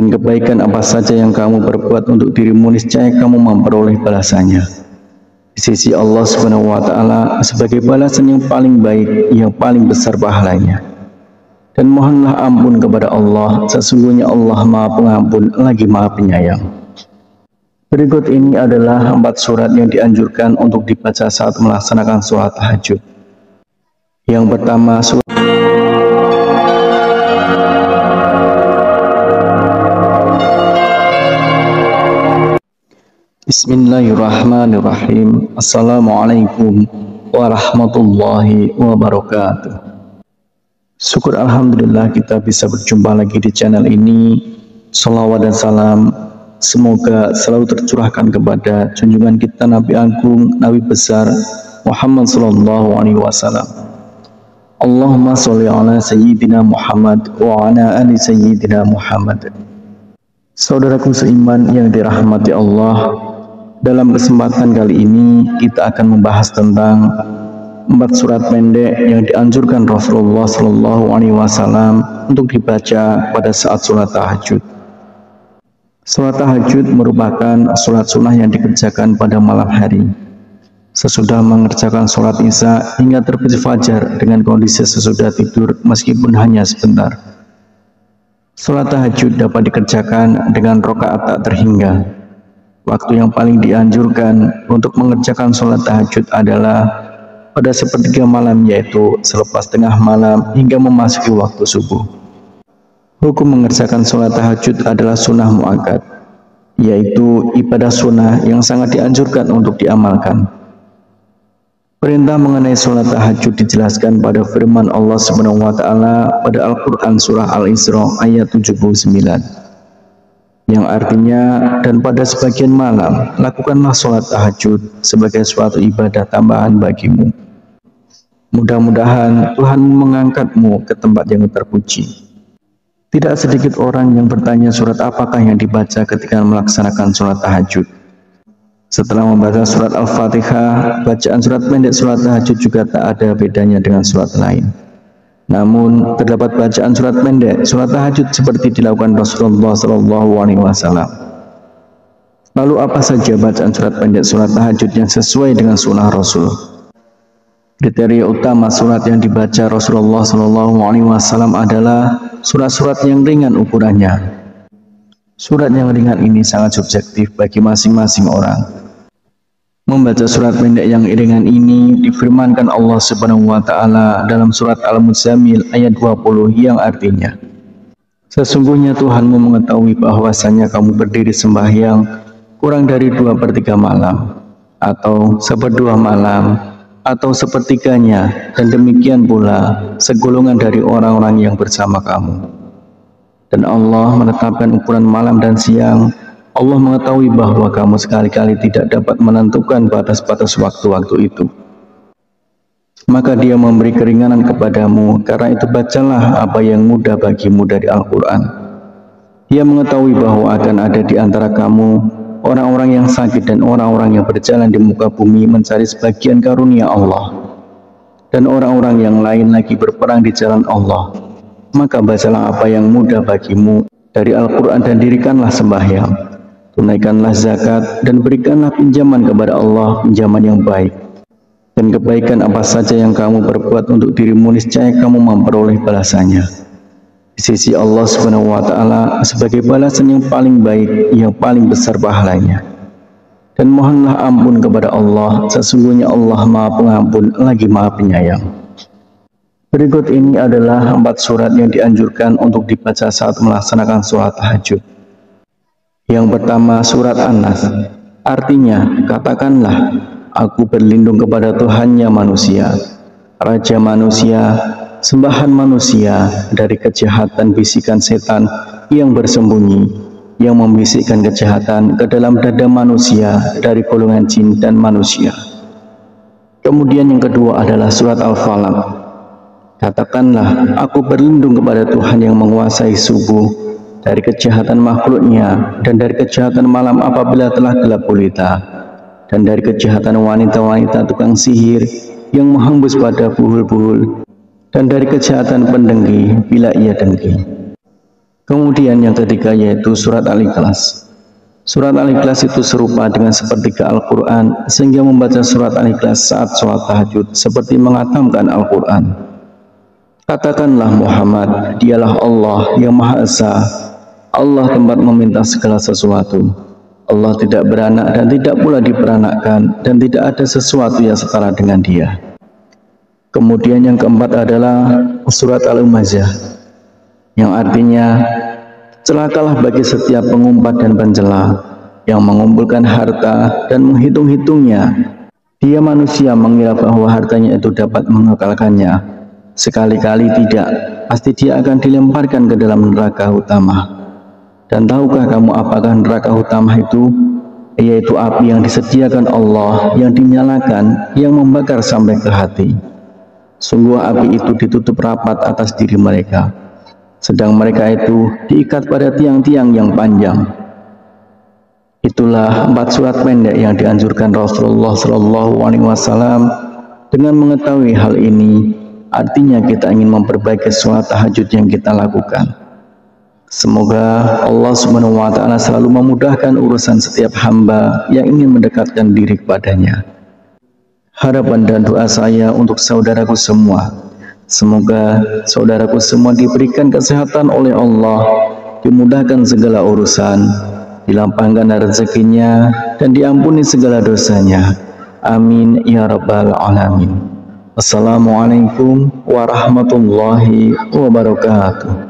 Dan kebaikan apa saja yang kamu perbuat untuk dirimu, niscaya kamu memperoleh balasannya di sisi Allah Subhanahu wa Ta'ala sebagai balasan yang paling baik, yang paling besar pahalanya. Dan mohonlah ampun kepada Allah, sesungguhnya Allah Maha Pengampun lagi Maha Penyayang. Berikut ini adalah 4 surat yang dianjurkan untuk dibaca saat melaksanakan sholat tahajud. Yang pertama, surat Bismillahirrahmanirrahim. Assalamualaikum warahmatullahi wabarakatuh. Syukur alhamdulillah kita bisa berjumpa lagi di channel ini. Salawat dan salam semoga selalu tercurahkan kepada junjungan kita Nabi Agung, Nabi besar Muhammad sallallahu alaihi wasallam. Allahumma sholli ala sayyidina Muhammad wa ala ali sayyidina Muhammad. Saudaraku seiman yang dirahmati Allah, dalam kesempatan kali ini kita akan membahas tentang 4 surat pendek yang dianjurkan Rasulullah Shallallahu Alaihi Wasallam untuk dibaca pada saat sholat tahajud. Sholat tahajud merupakan sholat sunnah yang dikerjakan pada malam hari, sesudah mengerjakan sholat isya hingga terbit fajar dengan kondisi sesudah tidur meskipun hanya sebentar. Sholat tahajud dapat dikerjakan dengan rakaat tak terhingga. Waktu yang paling dianjurkan untuk mengerjakan sholat tahajud adalah pada sepertiga malam, yaitu selepas tengah malam hingga memasuki waktu subuh. Hukum mengerjakan sholat tahajud adalah sunnah muakkad, yaitu ibadah sunnah yang sangat dianjurkan untuk diamalkan. Perintah mengenai sholat tahajud dijelaskan pada firman Allah Subhanahu wa Ta'ala pada Al-Quran Surah Al-Isra ayat 79, yang artinya, dan pada sebagian malam lakukanlah sholat tahajud sebagai suatu ibadah tambahan bagimu. Mudah-mudahan Tuhan mengangkatmu ke tempat yang terpuji. Tidak sedikit orang yang bertanya surat apakah yang dibaca ketika melaksanakan sholat tahajud. Setelah membaca surat Al-Fatihah, bacaan surat pendek sholat tahajud juga tak ada bedanya dengan surat lain. Namun, terdapat bacaan surat pendek sholat tahajud seperti dilakukan Rasulullah Shallallahu Alaihi Wasallam. Lalu apa saja bacaan surat pendek sholat tahajud yang sesuai dengan sunnah Rasul? Kriteria utama surat yang dibaca Rasulullah Shallallahu Alaihi Wasallam adalah surat-surat yang ringan ukurannya. Surat yang ringan ini sangat subjektif bagi masing-masing orang. Membaca surat pendek yang ringan ini difirmankan Allah Subhanahu wa Ta'ala dalam surat Al-Muzammil ayat 20 yang artinya, sesungguhnya Tuhanmu mengetahui bahwasanya kamu berdiri sembahyang kurang dari 2/3 malam, atau 1/2 malam, atau sepertiganya, dan demikian pula segolongan dari orang-orang yang bersama kamu. Dan Allah menetapkan ukuran malam dan siang. Allah mengetahui bahwa kamu sekali-kali tidak dapat menentukan batas-batas waktu-waktu itu. Maka Dia memberi keringanan kepadamu, karena itu bacalah apa yang mudah bagimu dari Al-Quran. Dia mengetahui bahwa akan ada di antara kamu orang-orang yang sakit dan orang-orang yang berjalan di muka bumi mencari sebagian karunia Allah, dan orang-orang yang lain lagi berperang di jalan Allah. Maka bacalah apa yang mudah bagimu dari Al-Quran dan dirikanlah sembahyang. Tunaikanlah zakat dan berikanlah pinjaman kepada Allah, pinjaman yang baik. Dan kebaikan apa saja yang kamu perbuat untuk dirimu, niscaya kamu memperoleh balasannya di sisi Allah Subhanahu wa Ta'ala sebagai balasan yang paling baik, yang paling besar pahalanya. Dan mohonlah ampun kepada Allah, sesungguhnya Allah Maha Pengampun lagi Maha Penyayang. Berikut ini adalah 4 surat yang dianjurkan untuk dibaca saat melaksanakan sholat tahajud. Yang pertama, surat An-Nas. Artinya, katakanlah, aku berlindung kepada Tuhannya manusia, Raja manusia, sembahan manusia, dari kejahatan bisikan setan yang bersembunyi, yang membisikkan kejahatan ke dalam dada manusia dari golongan jin dan manusia. Kemudian yang kedua adalah surat Al-Falaq. Katakanlah, aku berlindung kepada Tuhan yang menguasai subuh, dari kejahatan makhluknya, dan dari kejahatan malam apabila telah gelap gulita, dan dari kejahatan wanita-wanita tukang sihir yang menghembus pada buhul-buhul, dan dari kejahatan pendengki bila ia dengki. Kemudian yang ketiga yaitu surat Al-Ikhlas. Surat Al-Ikhlas itu serupa dengan sepertiga Al-Quran, sehingga membaca surat Al-Ikhlas saat sholat tahajud seperti mengatamkan Al-Quran. Katakanlah Muhammad, dialah Allah yang Maha Esa, Allah tempat meminta segala sesuatu. Allah tidak beranak dan tidak pula diperanakkan, dan tidak ada sesuatu yang setara dengan Dia. Kemudian yang keempat adalah surat Al-Humazah, yang artinya celakalah bagi setiap pengumpat dan pencela yang mengumpulkan harta dan menghitung-hitungnya. Dia manusia mengira bahwa hartanya itu dapat mengekalkannya. Sekali-kali tidak, pasti dia akan dilemparkan ke dalam neraka utama. Dan tahukah kamu apakah neraka utama itu? Yaitu api yang disediakan Allah, yang dinyalakan, yang membakar sampai ke hati. Sungguh api itu ditutup rapat atas diri mereka, sedang mereka itu diikat pada tiang-tiang yang panjang. Itulah 4 surat pendek yang dianjurkan Rasulullah SAW. Dengan mengetahui hal ini, artinya kita ingin memperbaiki sholat tahajud yang kita lakukan. Semoga Allah SWT selalu memudahkan urusan setiap hamba yang ingin mendekatkan diri kepadanya. Harapan dan doa saya untuk saudaraku semua, semoga saudaraku semua diberikan kesehatan oleh Allah, dimudahkan segala urusan, dilapangkan rezekinya, dan diampuni segala dosanya. Amin ya rabbal alamin. Assalamualaikum warahmatullahi wabarakatuh.